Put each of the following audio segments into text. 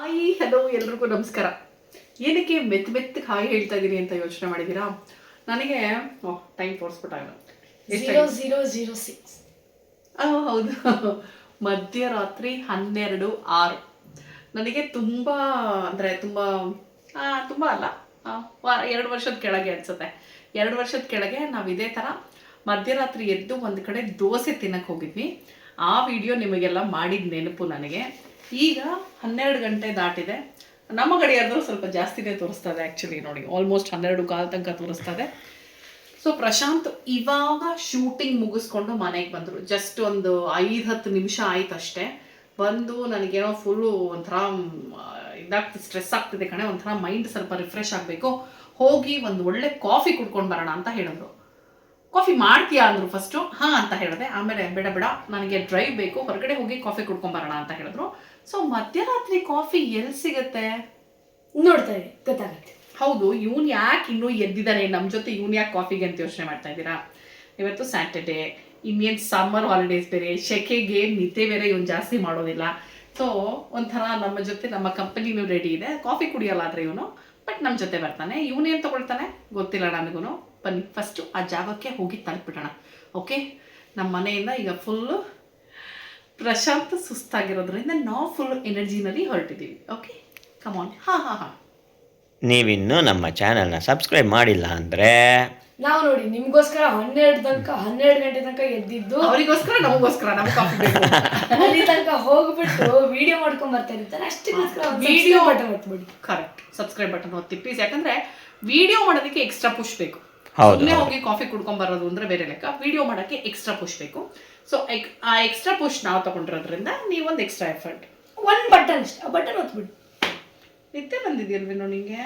Hi hello ಎಲ್ರಿಗೂ ನಮಸ್ಕಾರ. ಏನಕ್ಕೆ ಮೆತ್ತಗೆ ಹಾಯ್ ಹೇಳ್ತಾ ಇದ್ದೀನಿ ಅಂತ ಯೋಚನೆ ಮಾಡಿದ್ದೀರಾ? ನನಗೆ ಟೈಮ್ ತೋರಿಸ್ಬಿಟ್ಟಾಗ 0006 ಹೌದು, ಮಧ್ಯರಾತ್ರಿ 12:06. ನನಗೆ ತುಂಬ ಅಂದರೆ ತುಂಬ ಅಲ್ಲ, 2 ವರ್ಷದ ಕೆಳಗೆ ಅನಿಸುತ್ತೆ. 2 ವರ್ಷದ ಕೆಳಗೆ ನಾವು ಇದೇ ಥರ ಮಧ್ಯರಾತ್ರಿ ಎದ್ದು ಒಂದು ಕಡೆ ದೋಸೆ ತಿನ್ನಕ್ಕೆ ಹೋಗಿದ್ವಿ. ಆ ವಿಡಿಯೋ ನಿಮಗೆಲ್ಲ ಮಾಡಿದ ನೆನಪು ನನಗೆ. ಈಗ 12 ಗಂಟೆ ದಾಟಿದೆ. ನಮ್ಮ ಗಡಿಯಾರದ್ರು ಸ್ವಲ್ಪ ಜಾಸ್ತಿನೇ ತೋರಿಸ್ತದೆ ಆ್ಯಕ್ಚುಲಿ. ನೋಡಿ, ಆಲ್ಮೋಸ್ಟ್ 12:15 ತನಕ ತೋರಿಸ್ತದೆ. ಸೊ ಪ್ರಶಾಂತ್ ಇವಾಗ ಶೂಟಿಂಗ್ ಮುಗಿಸ್ಕೊಂಡು ಮನೆಗೆ ಬಂದರು. ಜಸ್ಟ್ ಒಂದು 5-10 ನಿಮಿಷ ಆಯ್ತು ಅಷ್ಟೇ. ಬಂದು ನನಗೇನೋ ಫುಲ್ಲು ಒಂಥರ ಇದಾಗ್ತದೆ, ಸ್ಟ್ರೆಸ್ ಆಗ್ತಿದೆ ಕಣೆ, ಒಂಥರ ಮೈಂಡ್ ಸ್ವಲ್ಪ ರಿಫ್ರೆಶ್ ಆಗಬೇಕು, ಹೋಗಿ ಒಂದು ಒಳ್ಳೆ ಕಾಫಿ ಕುಡ್ಕೊಂಡು ಬರೋಣ ಅಂತ ಹೇಳಿದ್ರು. ಕಾಫಿ ಮಾಡ್ತೀಯಾ ಅಂದರು ಫಸ್ಟು. ಹಾಂ ಅಂತ ಹೇಳಿದೆ. ಆಮೇಲೆ ಬೇಡ ನನಗೆ ಡ್ರೈವ್ ಬೇಕು, ಹೊರಗಡೆ ಹೋಗಿ ಕಾಫಿ ಕುಡ್ಕೊಂಬರೋಣ ಅಂತ ಹೇಳಿದ್ರು. ಸೊ ಮಧ್ಯರಾತ್ರಿ ಕಾಫಿ ಎಲ್ಲಿ ಸಿಗುತ್ತೆ ನೋಡ್ತಾ ಇರಿ, ಗೊತ್ತಾಗುತ್ತೆ. ಹೌದು, ಇವನು ಯಾಕೆ ಇನ್ನೂ ಎದ್ದಿದ್ದಾನೆ ನಮ್ಮ ಜೊತೆ, ಇವನು ಯಾಕೆ ಕಾಫಿಗೆ ಅಂತ ಯೋಚನೆ ಮಾಡ್ತಾ ಇದ್ದೀರಾ? ಇವತ್ತು ಸ್ಯಾಟರ್ಡೇ, ಇನ್ನೇನು ಸಮ್ಮರ್ ಹಾಲಿಡೇಸ್ ಬೇರೆ, ಶೆಕೆಗೆ ನಿದ್ದೆ ಬೇರೆ ಇವನು ಜಾಸ್ತಿ ಮಾಡೋದಿಲ್ಲ. ಸೊ ಒಂಥರ ನಮ್ಮ ಜೊತೆ, ನಮ್ಮ ಕಂಪನಿನೂ ರೆಡಿ ಇದೆ, ಕಾಫಿ ಕುಡಿಯೋಲ್ಲ ಆದರೆ ಇವನು, ಬಟ್ ನಮ್ಮ ಜೊತೆ ಬರ್ತಾನೆ. ಇವನೇನು ತೊಗೊಳ್ತಾನೆ ಗೊತ್ತಿಲ್ಲ ನನಗೂ. ಬನ್ನಿ ಫಸ್ಟು ಆ ಜಾಗಕ್ಕೆ ಹೋಗಿ ತಲುಪಿಡೋಣ. ಓಕೆ, ನಮ್ಮ ಮನೆಯಿಂದ ಈಗ ಫುಲ್ಲು ಪ್ರಶಾಂತ್ ಸುಸ್ತಾಗಿರೋದ್ರಿಂದ ನಾವು ಫುಲ್ ಎನರ್ಜಿನಲ್ಲಿ ಹೊರಟಿದ್ದೀವಿ. ಓಕೆ, ಕಮಾನ್. ಹಾಂ ನೀವಿನ್ನೂ ನಮ್ಮ ಚಾನಲ್ನ ಸಬ್ಸ್ಕ್ರೈಬ್ ಮಾಡಿಲ್ಲ ಅಂದರೆ ನಾವು ನೋಡಿ ನಿಮ್ಗೋಸ್ಕರ 12 ಗಂಟೆ ತನಕ ಎದ್ದಿದ್ದು, ಅವರಿಗೋಸ್ಕರ ನಮಗೋಸ್ಕರ ನಮ್ಗೆ ಕಾಫಿ ಬೇಕು ಅಲ್ಲಿ ತನಕ ಹೋಗ್ಬಿಟ್ಟು ವಿಡಿಯೋ ಮಾಡ್ಕೊಂಡ್ ಬರ್ತಾ ಇರ್ತಾರೆ. ಅಷ್ಟಕ್ಕೋಸ್ಕರ ವಿಡಿಯೋ ಬಟನ್ ಒತ್ಬಿಡಿ. ಕರೆಕ್ಟ್, ಸಬ್ಸ್ಕ್ರೈಬ್ ಬಟನ್ ಒತ್ತಿ ಪ್ಲೀಸ್. ಯಾಕಂದ್ರೆ ವಿಡಿಯೋ ಮಾಡೋದಕ್ಕೆ ಎಕ್ಸ್ಟ್ರಾ ಪುಷ್ ಬೇಕು. ಹೌದು, ಸುಮ್ಮನೆ ಹೋಗಿ ಕಾಫಿ ಕುಡ್ಕೊಂಡ್ ಬರೋದು ಅಂದ್ರೆ ಬೇರೆ ಲೆಕ್ಕ, ವಿಡಿಯೋ ಮಾಡೋಕ್ಕೆ ಎಕ್ಸ್ಟ್ರಾ ಪುಷ್ ಬೇಕು. ಸೊ ಆ ಎಕ್ಸ್ಟ್ರಾ ಪುಷ್ ನಾವು ತಗೊಂಡಿರೋದ್ರಿಂದ ನೀವೊಂದು ಎಕ್ಸ್ಟ್ರಾ ಎಫರ್ಟ್. ಒಂದು ಬಟನ್ ಅಷ್ಟೇ, ಆ ಬಟನ್ ಒತ್ಬಿಡಿ. ನಿದ್ದೆ ಬಂದಿದೆಯಲ್ವೇನೋ ನಿಂಗೆ?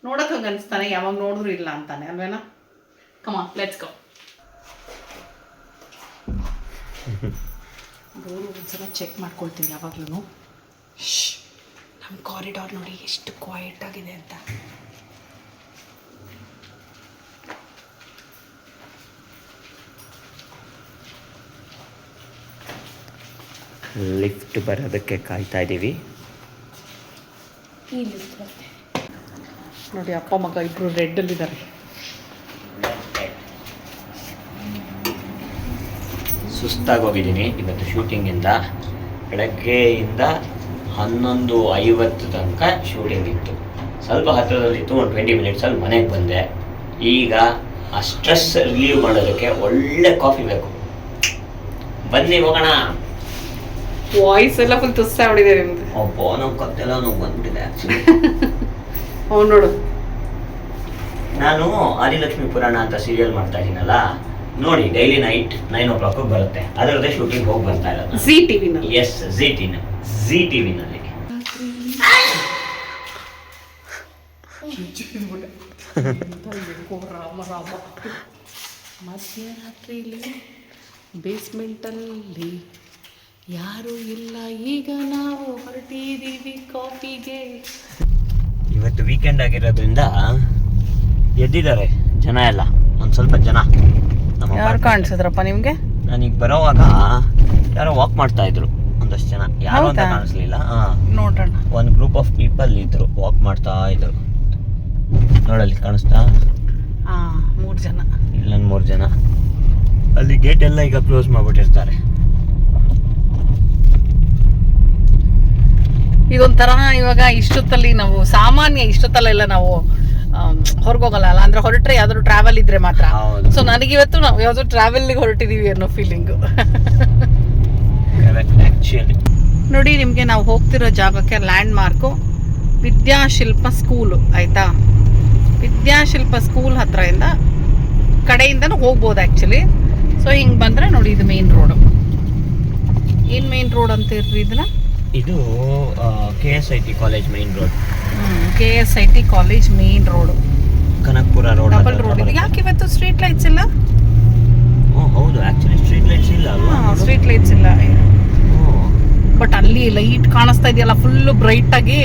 ನೋಡಕ್ ಹಂಗೆ ಅನಿಸ್ತಾನೆ, ಯಾವಾಗ ನೋಡಿದ್ರು ಇಲ್ಲ ಅಂತಾನೆ ಅಲ್ವೇನಾ? ಕಮಾನ್, ಲೆಟ್ಸ್ ಗೋ. ಡೋರು ಒಂದ್ಸಲ ಚೆಕ್ ಮಾಡ್ಕೊಳ್ತೀನಿ ಯಾವಾಗ್ಲೂ. ನಮ್ಮ ಕಾರಿಡಾರ್ ನೋಡಿ ಎಷ್ಟು ಕ್ವಾಯಿಟ್ ಆಗಿದೆ ಅಂತ. ಲಿಫ್ಟ್ ಬರೋದಕ್ಕೆ ಕಾಯ್ತಾ ಇದ್ದೀವಿ. ಈ ಲಿಫ್ಟ್ ಬರುತ್ತೆ ನೋಡಿ, ಅಪ್ಪ ಮಗ ಇಬ್ರು ರೆಡ್ಡಲ್ಲಿದ್ದಾರೆ. ಸುಸ್ತಾಗಿ ಹೋಗಿದ್ದೀನಿ ಇವತ್ತು ಶೂಟಿಂಗಿಂದ. ಬೆಳಗ್ಗೆಯಿಂದ 11:50 ತನಕ ಶೂಟಿಂಗ್ ಇತ್ತು. ಸ್ವಲ್ಪ ಹತ್ತಿರದಲ್ಲಿತ್ತು, ಒಂದು 20 ಮಿನಿಟ್ಸಲ್ಲಿ ಮನೆಗೆ ಬಂದೆ. ಈಗ ಆ ಸ್ಟ್ರೆಸ್ ರಿಲೀವ್ ಮಾಡೋದಕ್ಕೆ ಒಳ್ಳೆ ಕಾಫಿ ಬೇಕು. ಬನ್ನಿ ಹೋಗೋಣ. ವಾಯ್ಸ್ ಎಲ್ಲ ಫುಲ್ ತುಸ್ತಾಗ್ಬಿಟ್ಟಿದೆ ನಿಮ್ದು. ಒಬ್ಬ ನಾವು ಕತ್ತೆಲ್ಲ ನೋವು ಬಂದ್ಬಿಟ್ಟಿದೆ ಆ್ಯಕ್ಚುಲಿ. ಅವ್ನು ನೋಡು, ನಾನು ಆದಿಲಕ್ಷ್ಮಿ ಪುರಾಣ ಅಂತ ಸೀರಿಯಲ್ ಮಾಡ್ತಾ ಇದ್ದೀನಲ್ಲ, ನೋಡಿ ಡೈಲಿ ನೈಟ್ 9 o'clock ಬರುತ್ತೆ. ಅದರದ್ದೇ ಶೂಟಿಂಗ್ ಹೋಗಿ ಬರ್ತಾ ಇರೋದು. ಜಿ ಟಿವಿನಲ್ಲಿ. ಎಸ್, ಜಿ ಟಿವಿನಲ್ಲಿ. ರಾಮ ಮಧ್ಯರಾತ್ರಿಲಿ ಬೇಸ್ಮೆಂಟಲ್ಲಿ ಯಾರೂ ಇಲ್ಲ, ಈಗ ನಾವು ಹೊರಟಿದ್ದೀವಿ ಕಾಫಿಗೆ. ಇವತ್ತು ವೀಕೆಂಡ್ ಆಗಿರೋದ್ರಿಂದ ಎದ್ದಿದ್ದಾರೆ ಜನ ಎಲ್ಲ, ಒಂದು ಸ್ವಲ್ಪ ಜನ. ಯಾರು ಕಾಣಿಸಿದ್ರಪ್ಪ ನಿಮ್ಗೆ? ನಾನೀಗ ಬರೋವಾಗ ಯಾರೋ ವಾಕ್ ಮಾಡ್ತಾ ಇದ್ರು ಒಂದಷ್ಟು ಜನ, ಯಾರು ಅಂತ ಕಾಣಿಸ್ಲಿಲ್ಲ. ನೋಡೋಣ. ಒಂದು ಗ್ರೂಪ್ ಆಫ್ ಪೀಪಲ್ ಇದ್ರು, ವಾಕ್ ಮಾಡ್ತಾ ಇದ್ರು. ನೋಡಲ್ಲಿ ಕಾಣಿಸ್ತಾ? 3 ಜನ. ಇಲ್ಲೊಂದು 3 ಜನ. ಅಲ್ಲಿ ಗೇಟ್ ಎಲ್ಲ ಈಗ ಕ್ಲೋಸ್ ಮಾಡ್ಬಿಟ್ಟಿರ್ತಾರೆ. ಇದೊಂಥರ ಇವಾಗ ಇಷ್ಟೊತ್ತಲ್ಲಿ ನಾವು ಇಷ್ಟೊತ್ತಲ್ಲೆಲ್ಲ ನಾವು ಹೊರಗೋಗಲ್ಲ ಅಲ್ಲ, ಅಂದ್ರೆ ಹೊರಟ್ರೆ ಯಾವ್ದಾದ್ರು ಟ್ರಾವೆಲ್ ಇದ್ರೆ ಮಾತ್ರ. ಸೊ ನನಗಿವತ್ತು ನಾವು ಯಾವ್ದು ಟ್ರಾವೆಲ್ಗೆ ಹೊರಟಿದೀವಿ ಅನ್ನೋ ಫೀಲಿಂಗು. ನೋಡಿ, ನಿಮಗೆ ನಾವು ಹೋಗ್ತಿರೋ ಜಾಗಕ್ಕೆ ಲ್ಯಾಂಡ್ ಮಾರ್ಕು ವಿದ್ಯಾಶಿಲ್ಪ ಸ್ಕೂಲು, ಆಯ್ತಾ? ವಿದ್ಯಾಶಿಲ್ಪ ಸ್ಕೂಲ್ ಕಡೆಯಿಂದನೂ ಹೋಗ್ಬೋದು ಆ್ಯಕ್ಚುಲಿ. ಸೊ ಹಿಂಗೆ ಬಂದರೆ ನೋಡಿ, ಇದು ಮೇನ್ ರೋಡು. ಏನು ಮೇನ್ ರೋಡ್ ಅಂತ ಇರ್ರಿ ಇದನ್ನ? ಇದು KSIT college main road. KSIT college main road, Kanakapura road, double road. ಯಾಕೆ ಇವತ್ತು ಸ್ಟ್ರೀಟ್ ಲೈಟ್ಸ್ ಇಲ್ಲ? ಹೌದು, ಆಕ್ಚುಲಿ ಸ್ಟ್ರೀಟ್ ಲೈಟ್ಸ್ ಇಲ್ಲ ಅಲ್ವಾ? ಸ್ಟ್ರೀಟ್ ಲೈಟ್ಸ್ ಇಲ್ಲ, ಬಟ್ ಅಲ್ಲಿ ಲೈಟ್ ಕಾಣಿಸ್ತಾ ಇದೆಯಲ್ಲ ಫುಲ್ ಬ್ರೈಟ್ ಆಗಿ,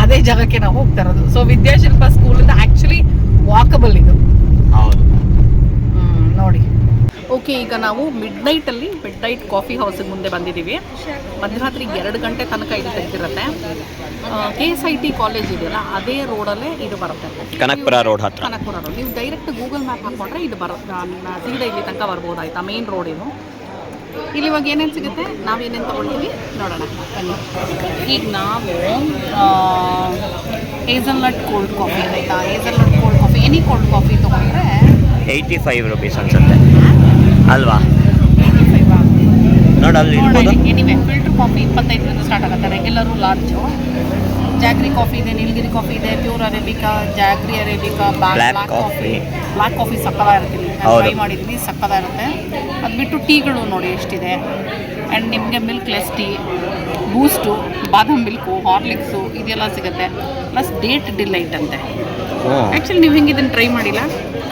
ಅದೇ ಜಾಗಕ್ಕೆ ನಾವು ಹೋಗ್ತಾ ಇರೋದು. ಸೊ ವಿದ್ಯಾಶಿಲ್ಪ ಸ್ಕೂಲ್ ಇಂದ ಆಕ್ಚುಲಿ ವಾಕಬಲ್ ಇದು. ಹೌದು. ನೋಡಿ, ಓಕೆ, ಈಗ ನಾವು ಮಿಡ್ ನೈಟ್ ಕಾಫಿ ಹೌಸಿಗೆ ಮುಂದೆ ಬಂದಿದ್ದೀವಿ. ಮಧ್ಯರಾತ್ರಿ 2 ಗಂಟೆ ತನಕ ಇದು ತೆಗೆದಿರುತ್ತೆ. KSIT ಕಾಲೇಜ್ ಇದೆಯಲ್ಲ, ಅದೇ ರೋಡಲ್ಲೇ ಇದು ಬರುತ್ತೆ, ಕನಕಪುರ ರೋಡ್ ಹತ್ರ. ಕನಕಪುರ ರೋಡ್. ನೀವು ಡೈರೆಕ್ಟ್ ಗೂಗಲ್ ಮ್ಯಾಪ್ ಹಾಕ್ಕೊಂಡ್ರೆ ಇದು ಸೀದಾ ಇಲ್ಲಿ ತನಕ ಬರ್ಬೋದು. ಆಯಿತಾ, ಮೇನ್ ರೋಡ್ ಇದು. ಇಲ್ಲಿ ಇವಾಗ ಏನೇನು ಸಿಗುತ್ತೆ, ನಾವೇನೇನು ತೊಗೊಳ್ತೀವಿ ನೋಡೋಣ ಬನ್ನಿ. ಈಗ ನಾವು ಹೇಸಲ್ನಟ್ ಕೋಲ್ಡ್ ಕಾಫಿ ಆಯಿತಾ, hazelnut cold coffee, any cold coffee ತೊಗೊಂಡ್ರೆ 85 ರೂಪೀಸ್ ಅನ್ಸುತ್ತೆ ಅಲ್ವಾ? ನೋಡಲ್ಲಿ ಎನಿವೆ ಫಿಲ್ಟರ್ ಕಾಫಿ 25 ಸ್ಟಾರ್ಟ್ ಆಗುತ್ತೆ. Regular large. ಜಾಗ್ರಿ ಕಾಫಿ ಇದೆ, ನೀಲಗಿರಿ ಕಾಫಿ ಇದೆ, pure arabica, jaggery arabica, black coffee ಸಕ್ಕದಾಗಿರ್ತೀನಿ. ನಾನು ಟ್ರೈ ಮಾಡಿದ್ದೀನಿ, ಸಕ್ಕದಾಗಿರುತ್ತೆ. ಅದು ಬಿಟ್ಟು ಟೀಗಳು ನೋಡಿ ಎಷ್ಟಿದೆ. ಆ್ಯಂಡ್ ನಿಮಗೆ ಮಿಲ್ಕ್ಲೆಸ್ ಟೀ, ಬೂಸ್ಟು, ಬಾದಾಮ್ ಮಿಲ್ಕು, ಹಾರ್ಲಿಕ್ಸು ಇದೆಲ್ಲ ಸಿಗುತ್ತೆ. ಪ್ಲಸ್ ಡೇಟ್ ಡಿಲೈಟ್ ಅಂತೆ. ಆ್ಯಕ್ಚುಲಿ ನೀವು ಹೆಂಗೆ ಇದನ್ನು ಟ್ರೈ ಮಾಡಿಲ್ಲ?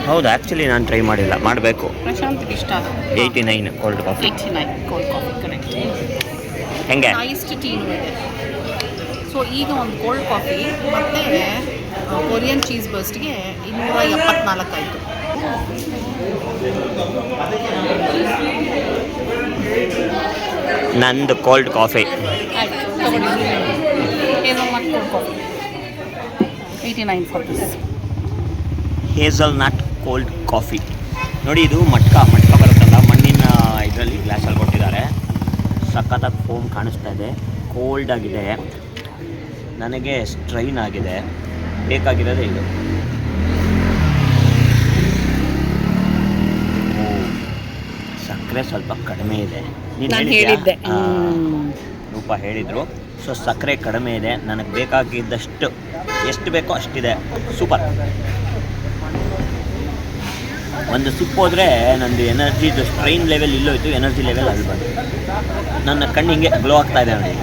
ಹೌದು, ಆ್ಯಕ್ಚುಲಿ ನಾನು ಟ್ರೈ ಮಾಡಿಲ್ಲ, ಮಾಡಬೇಕು. ಪ್ರಶಾಂತ್ಗೆ ಇಷ್ಟ ಅದು. 89 cold coffee. 89 cold coffee, correct. ಹೆಂಗೆ? ಐಸ್ಡ್ ಟೀನು ಇದೆ. ಸೊ ಈಗ ಒಂದು ಕೋಲ್ಡ್ ಕಾಫಿ ಮತ್ತು ಕೊರಿಯನ್ ಚೀಸ್ ಬರ್ಸ್ಟ್ಗೆ 274 ಆಯಿತು. ನಂದು cold coffee. Hazelnut cold coffee 89 for this. Hazelnut cold coffee ನೋಡಿ, ಇದು ಮಟ್ಕ ಬರುತ್ತಲ್ಲ, ಮಣ್ಣಿನ ಇದರಲ್ಲಿ ಗ್ಲಾಸಲ್ಲಿ ಕೊಟ್ಟಿದ್ದಾರೆ. ಸಖತ್ತಾಗಿ ಫೋಮ್ ಕಾಣಿಸ್ತಾ ಇದೆ, ಕೋಲ್ಡ್ ಆಗಿದೆ. ನನಗೆ ಸ್ಟ್ರೈನ್ ಆಗಿದೆ. ಬೇಕಾಗಿರೋದೇ ಇದು. ಸಕ್ಕರೆ ಸ್ವಲ್ಪ ಕಡಿಮೆ ಇದೆ. ನಾನು ಹೇಳಿದ್ದೆ, ರೂಪ ಹೇಳಿದರು. ಸೊ ಸಕ್ಕರೆ ಕಡಿಮೆ ಇದೆ, ನನಗೆ ಬೇಕಾಗಿದ್ದಷ್ಟು ಎಷ್ಟು ಬೇಕೋ ಅಷ್ಟಿದೆ. ಸೂಪರ್. ಒಂದು ಸಿಪ್ ಹೋದರೆ ನಂದು ಎನರ್ಜಿದು ಸ್ಟ್ರೈನ್ ಲೆವೆಲ್ ಇಲ್ಲೋಯ್ತು, ಎನರ್ಜಿ ಲೆವೆಲ್ ಅಲ್ಲಿ ಬಂತು. ನನ್ನ ಕಣ್ಣು ಹಿಂಗೆ ಗ್ಲೋ ಆಗ್ತಾ ಇದೆ ನೋಡಿ,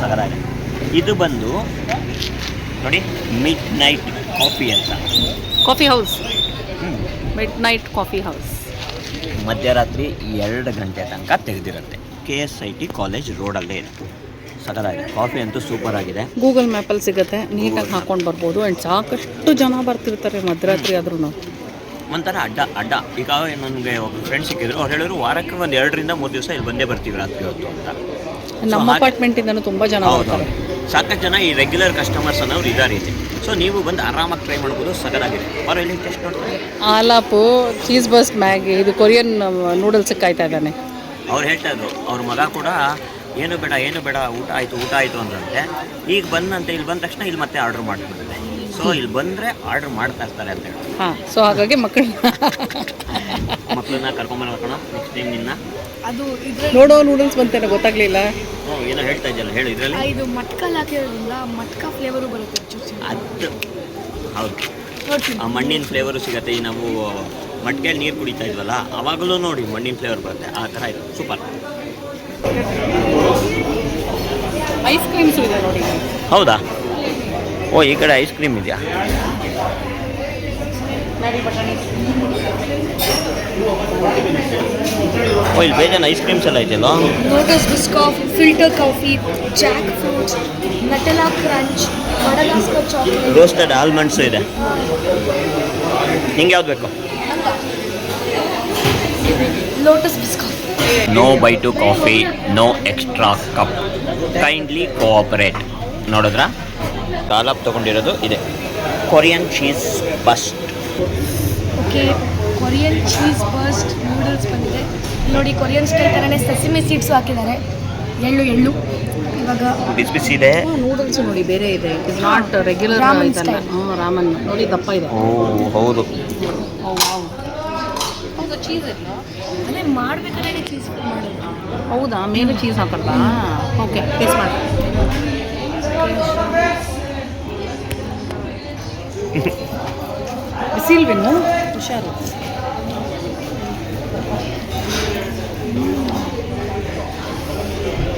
ಸಗದಾಗಿ. ಇದು ಬಂದು ನೋಡಿ ಮಿಡ್ ನೈಟ್ ಕಾಫಿ ಅಂತ, coffee house. Mid night coffee house ಮಧ್ಯರಾತ್ರಿ 2 ಗಂಟೆ ತನಕ ತೆಗೆದಿರುತ್ತೆ. KSIT ಕಾಲೇಜ್ ರೋಡಲ್ಲೇ ಇದೆ. ಸಗದಾಗಿ ಕಾಫಿ ಅಂತೂ ಸೂಪರ್ ಆಗಿದೆ. ಗೂಗಲ್ ಮ್ಯಾಪಲ್ಲಿ ಸಿಗುತ್ತೆ, ನೀಟಾಗಿ ಹಾಕೊಂಡು ಬರ್ಬೋದು. ಆ್ಯಂಡ್ ಸಾಕಷ್ಟು ಜನ ಬರ್ತಿರ್ತಾರೆ ಮಧ್ಯರಾತ್ರಿ ಆದ್ರೂ. ಒಂಥರ ಅಡ್ಡ. ಈಗ ನನಗೆ ಒಬ್ಬರು ಫ್ರೆಂಡ್ ಸಿಕ್ಕಿದ್ರು, ಅವ್ರು ಹೇಳಿದ್ರು ವಾರಕ್ಕೆ ಒಂದು 2 ರಿಂದ 3 ದಿವಸ ಇಲ್ಲಿ ಬಂದೇ ಬರ್ತೀವಿ ರಾತ್ರಿ ಹೊತ್ತು ಅಂತ. ನಮ್ಮ ಅಪಾರ್ಟ್ಮೆಂಟಿಂದನೂ ತುಂಬ ಜನ ಬರ್ತಾರೆ. ಸಾಕಷ್ಟು ಜನ ಈ ರೆಗ್ಯುಲರ್ ಕಸ್ಟಮರ್ಸ್ ಅನ್ನೋರು ಇದ್ದಾರೆ ಇಲ್ಲಿ. ಸೊ ನೀವು ಬಂದು ಆರಾಮಾಗಿ ಟ್ರೈ ಮಾಡ್ಬೋದು, ಸಗದಾಗಿದೆ. ಅವರು ಇಲ್ಲಿ ಟೆಸ್ಟ್ ನೋಡ್ತಾರೆ. ಆಲಾಪು ಚೀಸ್ ಬರ್ಸ್ಟ್ ಮ್ಯಾಗಿ, ಇದು ಕೊರಿಯನ್ ನೂಡಲ್ಸ್ ಕಾಯ್ತಾ ಇದ್ದಾನೆ. ಅವ್ರು ಹೇಳ್ತಾ ಇದ್ರು, ಅವ್ರ ಮಗ ಕೂಡ ಏನು ಬೇಡ ಊಟ ಆಯಿತು ಅಂದ್ರಂತೆ. ಈಗ ಬಂದಂತೆ ಇಲ್ಲಿ ಬಂದ ತಕ್ಷಣ ಇಲ್ಲಿ ಮತ್ತೆ ಆರ್ಡ್ರ್ ಮಾಡ್ಬಿಡ್ತಾರೆ. ಸೊ ಇಲ್ಲಿ ಬಂದರೆ ಆರ್ಡ್ರ್ ಮಾಡ್ತಾ ಇರ್ತಾರೆ ಅಂತ ಹೇಳಿ. ಹಾಂ, ಸೊ ಹಾಗಾಗಿ ಮಕ್ಕಳನ್ನ ಕರ್ಕೊಂಬರ್ಕೋಣ ನೆಕ್ಸ್ಟ್ ಟೈಮ್ ನಿನ್ನ. ಅದು ನೋಡೋ ನೂಡಲ್ಸ್ ಬಂತೇನೆ, ಗೊತ್ತಾಗ್ಲಿಲ್ಲ. ಏನೋ ಹೇಳ್ತಾ ಇದ್ದಲ್ಲ, ಹೇಳು. ಇದರಲ್ಲಿ ಇದು ಮಟ್ಕಲ್ ಹಾಕಿರೋದ್ರಿಂದ ಮಟ್ಕ ಫ್ಲೇವರು ಬರುತ್ತೆ. ಅದು ಹೌದು, ಆ ಮಣ್ಣಿನ ಫ್ಲೇವರು ಸಿಗುತ್ತೆ. ಈ ನಾವು ಮಟ್ಕೆಯಲ್ಲಿ ನೀರು ಕುಡಿತಾ ಇದ್ವಲ್ಲ, ಆವಾಗಲೂ ನೋಡಿ ಮಣ್ಣಿನ ಫ್ಲೇವರ್ ಬರುತ್ತೆ. ಆ ಥರ ಇದು ಸೂಪರ್. ಐಸ್ ಕ್ರೀಮ್ಸು ಇದೆ ನೋಡಿ. ಹೌದಾ? ಓ, ಈ ಕಡೆ ಐಸ್ ಕ್ರೀಮ್ ಇದೆಯಾ? ಓ, ಇಲ್ಲಿ ಬೇಜಾನ್ ಐಸ್ ಕ್ರೀಮ್ಸ್ ಎಲ್ಲ ಇದೆಯಲ್ಲ. Lotus Biscoff, filter coffee, jack fruits, Nutella crunch, Madagascar chocolate, roasted almonds ಇದೆ. ನಿಂಗೆ ಯಾವ್ದು ಬೇಕು? Lotus Biscoff. No by two coffee, no extra cup, kindly cooperate. ನೋಡಿದ್ರಾ? ಗಾಲಾಪ್ ತೊಗೊಂಡಿರೋದು ಇದೆ. Korean cheese burst. Okay, Korean cheese burst noodles ಬಂದಿದೆ ನೋಡಿ. ಕೊರಿಯನ್ ಸ್ಟೈಲ್ ಥರನೇ ಸೆಸಿಮಿ ಸೀಡ್ಸು ಹಾಕಿದ್ದಾರೆ. ಎಳ್ಳು ಇವಾಗ ಬಿಸಿ ಇದೆ. ನೂಡಲ್ಸ್ ನೋಡಿ ಬೇರೆ ಇದೆ, ಇಟ್ ಇಸ್ ನಾಟ್ ರೆಗ್ಯುಲರ್ ಇದಲ್ಲ. ರಾಮನ್ ನೋಡಿ ದಪ್ಪ ಇದೆ. ಓ ಹೌದು. ಹೌದು, ಚೀಸ್ ಇಲ್ಲ. ಅದೇ ಮಾಡಬೇಕಾದ್ರೆ ಚೀಸ್ ಮಾಡೋದು. ಹೌದಾ? ಮೇಲೆ ಚೀಸ್ ಹಾಕಲ್ವಾ? ಓಕೆ, ಟೇಸ್ಟ್ ಮಾಡಿ. ಬಿಸಿಲ್ವೇನು? ಹುಷಾರು.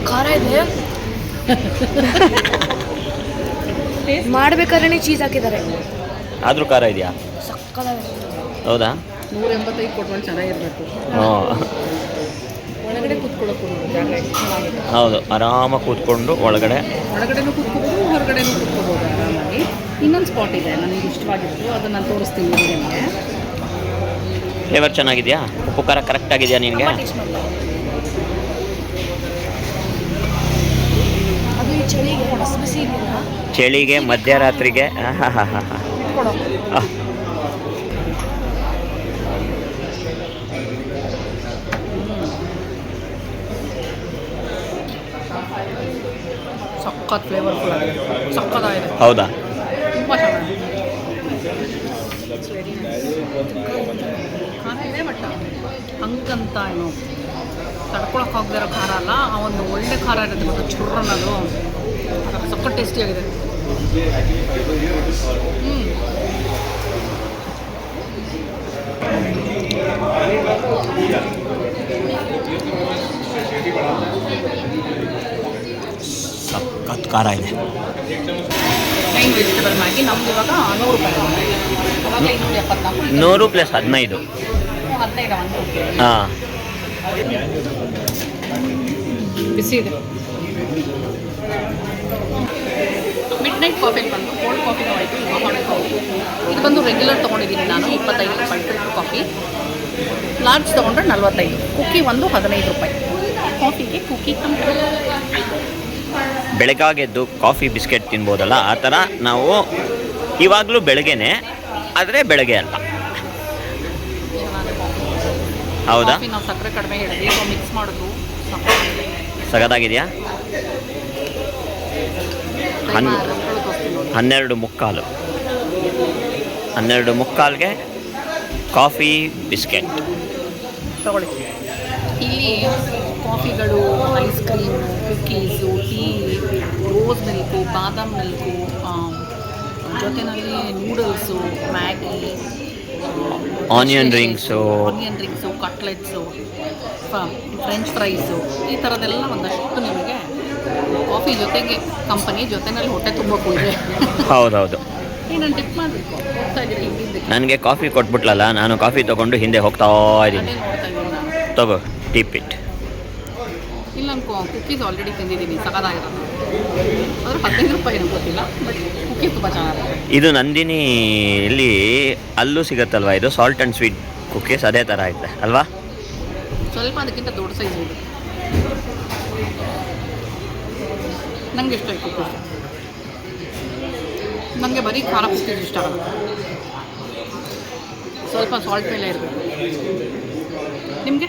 ಖಾರ ಇದೆ. ಮಾಡಬೇಕಾದ್ರೆ ಚೀಸ್ ಹಾಕಿದ್ದಾರೆ. ಆದರೂ ಖಾರ ಇದೆಯಾ? ಸಕ್ಕತ್ತಾಗಿದೆ. ಹೌದಾ? 185 ಕೊಟ್ಕೊಂಡು ಚೆನ್ನಾಗಿರಬೇಕು. ಒಳಗಡೆ ಕೂತ್ಕೊಳ್ಳೋಕೆ ಜಾಗ ಚೆನ್ನಾಗಿದೆ. ಹೌದು, ಆರಾಮಾಗಿ ಕೂತ್ಕೊಂಡು ಒಳಗಡೆನೂ ಕೂತ್ಕೋಬೋದು, ಹೊರಗಡೆನೂ ಕೂತ್ಕೋಬೋದು ಆರಾಮಾಗಿ. ಇನ್ನೊಂದು ಸ್ಪಾಟ್ ಇದೆ ನನಗೆ ಇಷ್ಟವಾಗಿರೋದು, ಅದನ್ನು ನಾನು ತೋರಿಸ್ತೀನಿ ನಿಮಗೆ. ಫ್ಲೇವರ್ ಚೆನ್ನಾಗಿದೆಯಾ? ಉಪ್ಪು ಖಾರ ಕರೆಕ್ಟ್ ಆಗಿದೆಯಾ ನಿನಗೆ? ಟೇಸ್ಟ್ ಮಾಡಿಲ್ಲ. ಅದು ಈ ಚಳಿಗೆ ಬಿಸಿ ಇರಲಿಲ್ಲ. ಚಳಿಗೆ ಮಧ್ಯರಾತ್ರಿಗೆ ಕೊಡೋ ಸಖತ್ ಫ್ಲೇವರ್ಫುಲ್ ಆಗಿದೆ, ಸಖತ್ತಾಗಿದೆ, ಹೌದಾ? ತುಂಬ ಚೆನ್ನಾಗಿದೆ. ಖಾರ ಇದೆ ಬಟ್ ಹಂಗಂತ ಏನು ತಡ್ಕೊಳಕ್ಕಾಗದಿರೋ ಖಾರ ಅಲ್ಲ, ಆ ಒಂದು ಒಳ್ಳೆ ಖಾರ ಇರುತ್ತೆ ಮತ್ತು ಚುರ್ರನ್ನೋದು ಸಖತ್ ಟೇಸ್ಟಿಯಾಗಿದೆ. ಸಖತ್ ಖಾರ ಇದೆ. ಪ್ಲೈನ್ ವೆಜಿಟೇಬಲ್ ಮ್ಯಾಗಿ ನಮ್ದು ಇವಾಗ 100 ರೂಪಾಯಿ, ಅವಾಗ 274, 100 + 15. 15 ಒಂದು ಹಾಂ, ಬಿಸಿ ಇದೆ. ಮಿಡ್ ನೈಟ್ ಕಾಫಿಗೆ ಬಂದು ಕೋಲ್ಡ್ ಕಾಫಿನೂ ಆಯಿತು, ಈಗ ಹಾಟ್ ಕಾಫಿ. ಇದು ಬಂದು ರೆಗ್ಯುಲರ್ ತೊಗೊಂಡಿದ್ದೀನಿ ನಾನು 25 ರೂಪಾಯಿ ಫಿಲ್ಟರ್ ಕಾಫಿ. ಲಾರ್ಜ್ ತೊಗೊಂಡ್ರೆ 45, ಕುಕ್ಕಿ ಒಂದು 15 ರೂಪಾಯಿ. ಕಾಫಿಗೆ ಕುಕ್ಕಿ ಕಮ್ಮಿ. ಬೆಳಗಾಗೆದ್ದು ಕಾಫಿ ಬಿಸ್ಕೆಟ್ ತಿನ್ಬೋದಲ್ಲ, ಆ ಥರ ನಾವು ಇವಾಗಲೂ ಬೆಳಗ್ಗೆನೆ, ಆದರೆ ಬೆಳಗ್ಗೆ ಅಲ್ಲ. ಹೌದಾ? ಕಾಫಿ ನಾವು ಸಕ್ಕರೆ ಕಡಿಮೆ ಹೇಳಿದ್ವಿ, ಸೊ ಮಿಕ್ಸ್ ಮಾಡೋದು ಸಗದಾಗಿದೆಯಾ? 12:15. 12:15ಗೆ ಕಾಫಿ ಬಿಸ್ಕೆಟ್ ತಗೊಳ್ಳಿ. ಇಲ್ಲಿ ಕಾಫಿಗಳು, ice cream, cookies, tea, rose milk, badam milk, ಜೊತೆಯಲ್ಲಿ noodles, Maggi, onion rings, cutlets, French fries, ಈ ಥರದ್ದೆಲ್ಲ ಒಂದಷ್ಟು ನಿಮಗೆ ಕಾಫಿ ಜೊತೆಗೆ ಕಂಪನಿ ಜೊತೆಯಲ್ಲಿ ಹೊಟ್ಟೆ ತುಂಬಕ್ಕೂ ಇದೆ. ಹೌದೌದು. ನಾನು ಟಿಪ್ ಮಾಡಬೇಕು, ಹೋಗ್ತಾ ಇದ್ದೀರಿ ಹಿಂದಿದ್ದಕ್ಕೆ. ನನಗೆ ಕಾಫಿ ಕೊಟ್ಬಿಟ್ಲಲ್ಲ, ನಾನು ಕಾಫಿ ತೊಗೊಂಡು ಹಿಂದೆ ಹೋಗ್ತಾ ಇದ್ದೀನಿ. ಅದೇ ನೋಡ್ತಾ ಇದ್ದೀನಿ ನಾನು. ತಗೋ, ಟಿಪ್ ಇಟ್. ಇಲ್ಲ ಅನ್ಕೋ, ಕುಕ್ಕೀಸ್ ಆಲ್ರೆಡಿ ತಿಂದಿದ್ದೀನಿ, ಸಖತ್ತಾಗಿರೋದು. ಆದರೆ 15 ರೂಪಾಯಿ ಏನೋ ಗೊತ್ತಿಲ್ಲ, ಬಟ್ ಕುಕ್ಕೀಸ್ ತುಂಬ ಚೆನ್ನಾಗಿದೆ. ಇದು ನಂದಿನಿ ಇಲ್ಲಿ ಅಲ್ಲೂ ಸಿಗುತ್ತಲ್ವ, ಇದು ಸಾಲ್ಟ್ ಆ್ಯಂಡ್ ಸ್ವೀಟ್ ಕುಕ್ಕೀಸ್ ಅದೇ ಥರ ಐತೆ ಅಲ್ವಾ? ಸ್ವಲ್ಪ ಅದಕ್ಕಿಂತ ದೊಡ್ಡ ಸೈಜ್ ಇದೆ. ನನಗೆ ಇಷ್ಟ ಆಯಿತು ಕುಕ್ಕೀಸ್. ನನಗೆ ಬರೀ ಖಾರ ಕುಕ್ಕೀಸ್ ಇಷ್ಟ ಆಗಲ್ಲ, ಸ್ವಲ್ಪ ಸಾಲ್ಟ್ ಮೇಲೆ ಇರಬೇಕು. ನಿಮಗೆ?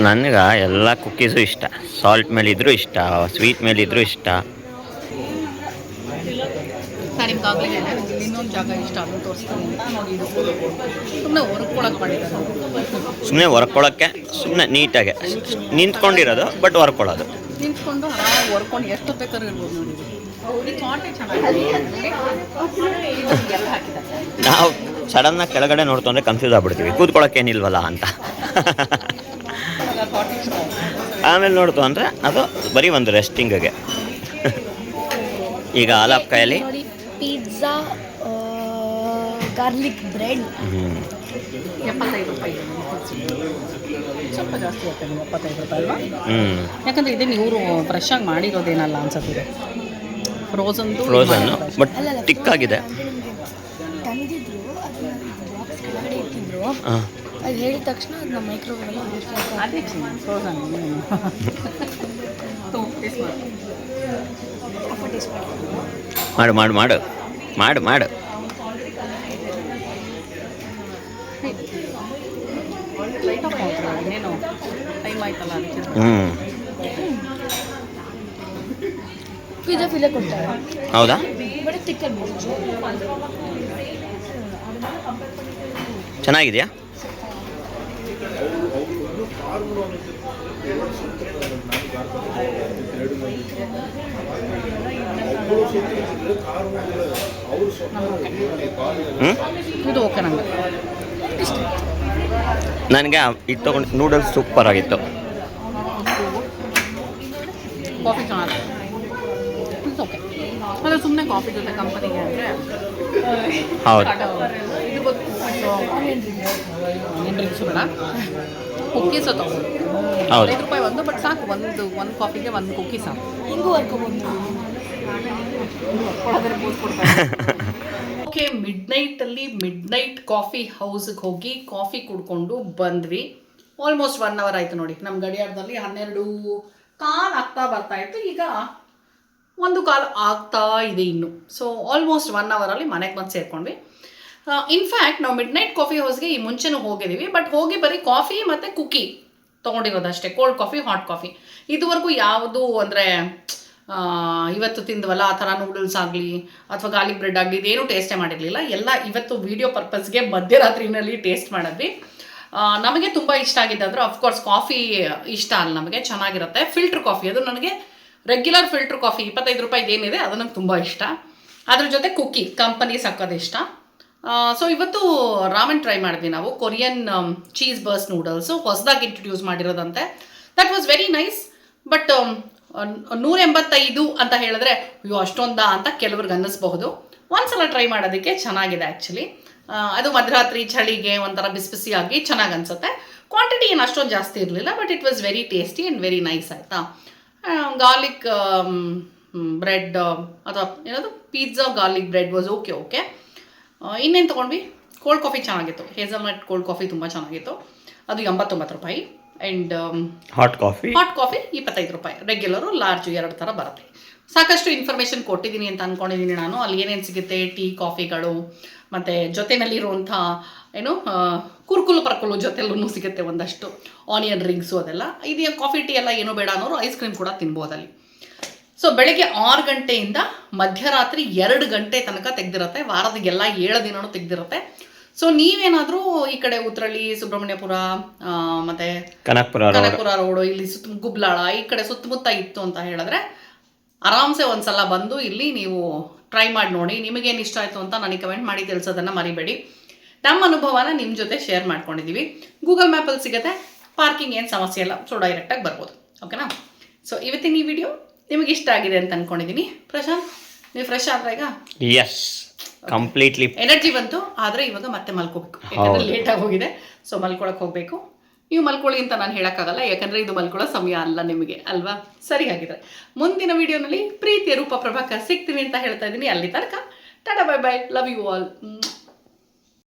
ನನಗೆ ಎಲ್ಲ ಕುಕ್ಕೀಸು ಇಷ್ಟ. ಸಾಲ್ಟ್ ಮೇಲಿದ್ರೂ ಇಷ್ಟ, ಸ್ವೀಟ್ ಮೇಲಿದ್ರೂ ಇಷ್ಟ. ನಾನು ನಿಮ್ಗಾಗಲೇ ಹೇಳಿದೆ, ಇನ್ನೊಂದು ಜಾಗ ಇಷ್ಟ ಅದನ್ನು ತೋರಿಸ್ತೀನಿ ಅಂತ. ನೋಡಿ, ಇದು ಸುಮ್ಮನೆ ಹೊರ್ಕೊಳಕ್ಕೆ ಮಾಡಿದ್ದಾರೆ. ಸುಮ್ಮನೆ ಹೊರ್ಕೊಳ್ಳೋಕ್ಕೆ, ಸುಮ್ಮನೆ ನೀಟಾಗೆ ನಿಂತ್ಕೊಂಡಿರೋದು, ಬಟ್ ಹೊರ್ಕೊಳ್ಳೋದು. ನಿಂತ್ಕೊಂಡು ಆರಾಮಾಗಿ ಹೊರ್ಕೊಂಡು ಎಷ್ಟು ಬೇಕಾದ್ರೂ ಇರ್ಬೋದು. ನೋಡಿ, ಈ ಚಾಟೆ ಚೆನ್ನಾಗಿದೆ, ಎಲ್ಲ ಹಾಕಿದ್ದಾರೆ. ನಾವು ಸಡನ್ನಾಗಿ ಕೆಳಗಡೆ ನೋಡ್ತಂದ್ರೆ ಕನ್ಫ್ಯೂಸ್ ಆಗ್ಬಿಡ್ತೀವಿ, ಕೂತ್ಕೊಳ್ಳೋಕ್ಕೇನಿಲ್ವಲ್ಲ ಅಂತ. ಆಮೇಲೆ ನೋಡ್ತು ಅಂದರೆ ಅದು ಬರೀ ಒಂದು ರೆಸ್ಟಿಂಗ್ಗೆ. ಈಗ ಆಲಾಪ್ಕಾಯಲ್ಲಿ ನೋಡಿ, ಪಿಜ್ಜಾ, ಗಾರ್ಲಿಕ್ ಬ್ರೆಡ್ 75 ರೂಪಾಯಿ. ಸ್ವಲ್ಪ ಜಾಸ್ತಿ ಆಗ್ತದೆ, 75 ರೂಪಾಯಿ ಅಲ್ವಾ? ಯಾಕಂದರೆ ಇದೇನು ಇವರು ಫ್ರೆಶ್ ಆಗಿ ಮಾಡಿರೋದೇನಲ್ಲ ಅನ್ಸುತ್ತೆ, ಫ್ರೋಝನ್ನು, ಬಟ್ ತಿಕ್ಕಾಗಿದೆ. ತಂದಿದ್ರು, ಅದನ್ನ ಬಾಕ್ಸ್ ಕೆಳಗಡೆ ಇಟ್ಟಿದ್ರು. ಅದು ಹೇಳಿದ ತಕ್ಷಣ ಅದನ್ನ ಮೈಕ್ರೋವೇವ್ ಅದೇ ಫ್ರೋಝನ್ ಮಾಡು ಮಾಡು ಮಾಡು ಮಾಡು ಮಾಡು. ಇನ್ನೇನು ಟೈಮ್ ಆಯ್ತಲ್ಲ ಅದಕ್ಕೆ. ಪಿಜ್ಜಾ ಫಿಲೆ ಕೊಡ್ತಾರೆ. ಹೌದಾ? ಬಟ್ ತಿಕ್ಕಲ್ಲಿ ಚೆನ್ನಾಗಿದೆಯಾ? ಇದು ಓಕೆ ನನಗೆ. ನನಗೆ ಇದು ತೊಗೊಂಡು ನೂಡಲ್ಸ್ ಸೂಪರ್ ಆಗಿತ್ತು. ಕಾಫಿ ಚೆನ್ನಾಗಿದೆ, ಇಟ್ಸ್ ಓಕೆ. ಆದರೆ ಸುಮ್ಮನೆ ಕಾಫಿ ಜೊತೆ ಕಂಪನಿಗೆ ಅಂದರೆ ಹೌದು. ಇದು ಗೊತ್ತು, ಆನಿಯನ್ ರಿಂಗ್ಸು ಬೇಡ, ಕುಕ್ಕೀಸು ತೊಗೊಂಡು ಹೌದು. 5 ರೂಪಾಯಿ ಒಂದು, ಬಟ್ ಸಾಕು, ಒಂದು ಕಾಫಿಗೆ ಒಂದು ಕುಕ್ಕಿ ಸಾಕು. ಹಿಂಗೂ ವರ್ಕೋಬೋದು. ಓಕೆ, ಮಿಡ್ ಕಾಫಿ ಹೌಸ್ಗೆ ಹೋಗಿ ಕಾಫಿ ಕುಡ್ಕೊಂಡು ಬಂದ್ವಿ. ಆಲ್ಮೋಸ್ಟ್ 1 hour ಆಯಿತು ನೋಡಿ. ನಮ್ಮ ಗಡಿಯಾರದಲ್ಲಿ 12:15 ಆಗ್ತಾ ಬರ್ತಾ ಇತ್ತು. ಈಗ 1:15 ಆಗ್ತಾ ಇದೆ ಇನ್ನು. ಸೊ ಆಲ್ಮೋಸ್ಟ್ 1 ಅವರಲ್ಲಿ ಮನೆಗೆ ಬಂದು ಸೇರ್ಕೊಂಡ್ವಿ. ಇನ್ಫ್ಯಾಕ್ಟ್ ನಾವು ಮಿಡ್ ಕಾಫಿ ಹೌಸ್ಗೆ ಈ ಮುಂಚೆನೂ ಹೋಗಿದ್ದೀವಿ, ಬಟ್ ಹೋಗಿ ಬರೀ ಕಾಫಿ ಮತ್ತು ಕುಕ್ಕಿ ತೊಗೊಂಡಿರೋದಷ್ಟೇ, ಕೋಲ್ಡ್ ಕಾಫಿ, ಹಾಟ್ ಕಾಫಿ. ಇದುವರೆಗೂ ಯಾವುದು ಅಂದರೆ ಇವತ್ತು ತಿಂದವಲ್ಲ ಆ ಥರ ನೂಡಲ್ಸ್ ಆಗಲಿ ಅಥವಾ ಗಾರ್ಲಿಕ್ ಬ್ರೆಡ್ ಆಗಲಿ ಇದೇನೂ ಟೇಸ್ಟೇ ಮಾಡಿರಲಿಲ್ಲ. ಎಲ್ಲ ಇವತ್ತು ವಿಡಿಯೋ ಪರ್ಪಸ್ಗೆ ಮಧ್ಯರಾತ್ರಿನಲ್ಲಿ ಟೇಸ್ಟ್ ಮಾಡಿದ್ವಿ. ನಮಗೆ ತುಂಬ ಇಷ್ಟ ಆಗಿದೆ ಅಂದರೆ ಅಫ್ಕೋರ್ಸ್ ಕಾಫಿ ಇಷ್ಟ ಅಲ್ಲ, ನಮಗೆ ಚೆನ್ನಾಗಿರುತ್ತೆ. ಫಿಲ್ಟ್ರ್ ಕಾಫಿ, ಅದು ನನಗೆ ರೆಗ್ಯುಲರ್ ಫಿಲ್ಟ್ರ್ ಕಾಫಿ 25 ರೂಪಾಯಿದು ಏನಿದೆ ಅದು ನನಗೆ ತುಂಬ ಇಷ್ಟ. ಅದ್ರ ಜೊತೆ ಕುಕ್ಕಿ ಕಂಪನಿ ಸಕ್ಕದು ಇಷ್ಟ. ಸೊ ಇವತ್ತು ರಾಮೆನ್ ಟ್ರೈ ಮಾಡಿದ್ವಿ ನಾವು, ಕೊರಿಯನ್ ಚೀಸ್ ಬರ್ಸ್ಟ್ ನೂಡಲ್ಸು ಹೊಸದಾಗಿ ಇಂಟ್ರೊಡ್ಯೂಸ್ ಮಾಡಿರೋದಂತೆ. That was very nice. But 185 ಅಂತ ಹೇಳಿದ್ರೆ ಅಯ್ಯೋ ಅಷ್ಟೊಂದಾ ಅಂತ ಕೆಲವ್ರಿಗೆ ಅನ್ನಿಸ್ಬಹುದು. ಒಂದ್ಸಲ ಟ್ರೈ ಮಾಡೋದಕ್ಕೆ ಚೆನ್ನಾಗಿದೆ ಆ್ಯಕ್ಚುಲಿ. ಅದು ಮಧ್ಯರಾತ್ರಿ ಚಳಿಗೆ ಒಂಥರ ಬಿಸಿ ಚೆನ್ನಾಗಿ ಅನಿಸುತ್ತೆ. ಕ್ವಾಂಟಿಟಿ ಏನು ಅಷ್ಟೊಂದು ಜಾಸ್ತಿ ಇರಲಿಲ್ಲ, but it was very tasty and very nice ಆಯಿತಾ. ಗಾರ್ಲಿಕ್ ಬ್ರೆಡ್ ಅಥವಾ ಏನದು pizza garlic bread was okay. ಇನ್ನೇನು ತೊಗೊಂಡ್ವಿ? ಕೋಲ್ಡ್ ಕಾಫಿ ಚೆನ್ನಾಗಿತ್ತು, ಹೇಸಲ್ನಟ್ ಕೋಲ್ಡ್ ಕಾಫಿ ತುಂಬ ಚೆನ್ನಾಗಿತ್ತು. ಅದು 89 ರೂಪಾಯಿ. ಆ್ಯಂಡ್ ಹಾಟ್ ಕಾಫಿ 25 ರೂಪಾಯಿ. ರೆಗ್ಯುಲರು ಲಾರ್ಜು 2 ಥರ ಬರುತ್ತೆ. ಸಾಕಷ್ಟು ಇನ್ಫಾರ್ಮೇಷನ್ ಕೊಟ್ಟಿದ್ದೀನಿ ಅಂತ ಅಂದ್ಕೊಂಡಿದ್ದೀನಿ ನಾನು. ಅಲ್ಲಿ ಏನೇನು ಸಿಗುತ್ತೆ, ಟೀ ಕಾಫಿಗಳು ಮತ್ತು ಜೊತೆಯಲ್ಲಿರುವಂಥ ಏನು ಕುರ್ಕುಲು ಜೊತೆಲ್ಲೂ ಸಿಗುತ್ತೆ ಒಂದಷ್ಟು, ಆನಿಯನ್ ರಿಂಗ್ಸು ಅದೆಲ್ಲ. ಇದು ಕಾಫಿ ಟೀ ಎಲ್ಲ ಏನೂ ಬೇಡ ಅನ್ನೋರು ಐಸ್ ಕ್ರೀಮ್ ಕೂಡ ತಿನ್ಬೋದಲ್ಲಿ. ಸೊ ಬೆಳಗ್ಗೆ 6 ಗಂಟೆಯಿಂದ ಮಧ್ಯರಾತ್ರಿ 2 ಗಂಟೆ ತನಕ ತೆಗೆದಿರುತ್ತೆ. ವಾರದಿಗೆಲ್ಲ 7 ದಿನವೂ ತೆಗೆದಿರುತ್ತೆ. ಸೊ ನೀವೇನಾದರೂ ಈ ಕಡೆ ಉತ್ರಳ್ಳಿ, ಸುಬ್ರಹ್ಮಣ್ಯಪುರ ಮತ್ತು ಕನಕಪುರ ರೋಡು, ಇಲ್ಲಿ ಗುಬ್ಲಾಳ ಈ ಕಡೆ ಸುತ್ತಮುತ್ತ ಇತ್ತು ಅಂತ ಹೇಳಿದ್ರೆ ಆರಾಮ್ಸೆ ಒಂದ್ಸಲ ಬಂದು ಇಲ್ಲಿ ನೀವು ಟ್ರೈ ಮಾಡಿ ನೋಡಿ. ನಿಮಗೇನು ಇಷ್ಟ ಆಯಿತು ಅಂತ ನನಗೆ ಕಮೆಂಟ್ ಮಾಡಿ ತಿಳಿಸೋದನ್ನು ಮರಿಬೇಡಿ. ನಮ್ಮ ಅನುಭವನ ನಿಮ್ಮ ಜೊತೆ ಶೇರ್ ಮಾಡ್ಕೊಂಡಿದ್ದೀವಿ. ಗೂಗಲ್ ಮ್ಯಾಪಲ್ಲಿ ಸಿಗುತ್ತೆ, ಪಾರ್ಕಿಂಗ್ ಏನು ಸಮಸ್ಯೆ ಇಲ್ಲ, ಸೊ ಡೈರೆಕ್ಟಾಗಿ ಬರ್ಬೋದು. ಓಕೆನಾ? ಸೊ ಇವತ್ತಿನ ಈ ವಿಡಿಯೋ ನಿಮಗೆ ಇಷ್ಟ ಆಗಿದೆ ಅಂತ ಅಂದ್ಕೊಂಡಿದ್ದೀನಿ. ಪ್ರಶಾಂತ್, ನೀವು ಫ್ರೆಶ್ ಆದ್ರೆ ಈಗ? ಎಸ್, ಕಂಪ್ಲೀಟ್ಲಿ ಎನರ್ಜಿ ಬಂತು. ಆದರೆ ಇವಾಗ ಮತ್ತೆ ಮಲ್ಕೋಬೇಕು, ಯಾಕಂದರೆ ಲೇಟಾಗಿ ಹೋಗಿದೆ. ಸೊ ಮಲ್ಕೊಳಕ್ಕೆ ಹೋಗಬೇಕು. ನೀವು ಮಲ್ಕೊಳ್ಳಿ ಅಂತ ನಾನು ಹೇಳೋಕ್ಕಾಗಲ್ಲ, ಯಾಕಂದರೆ ಇದು ಮಲ್ಕೊಳ್ಳೋ ಸಮಯ ಅಲ್ಲ ನಿಮಗೆ, ಅಲ್ವಾ? ಸರಿ, ಹಾಗಿದ್ರೆ ಮುಂದಿನ ವಿಡಿಯೋನಲ್ಲಿ ಪ್ರೀತಿಯ ರೂಪ ಪ್ರಭಾಕರ್ ಸಿಗ್ತೀನಿ ಅಂತ ಹೇಳ್ತಾ ಇದ್ದೀನಿ. ಅಲ್ಲಿ ತನಕ tata, bye bye, love you all.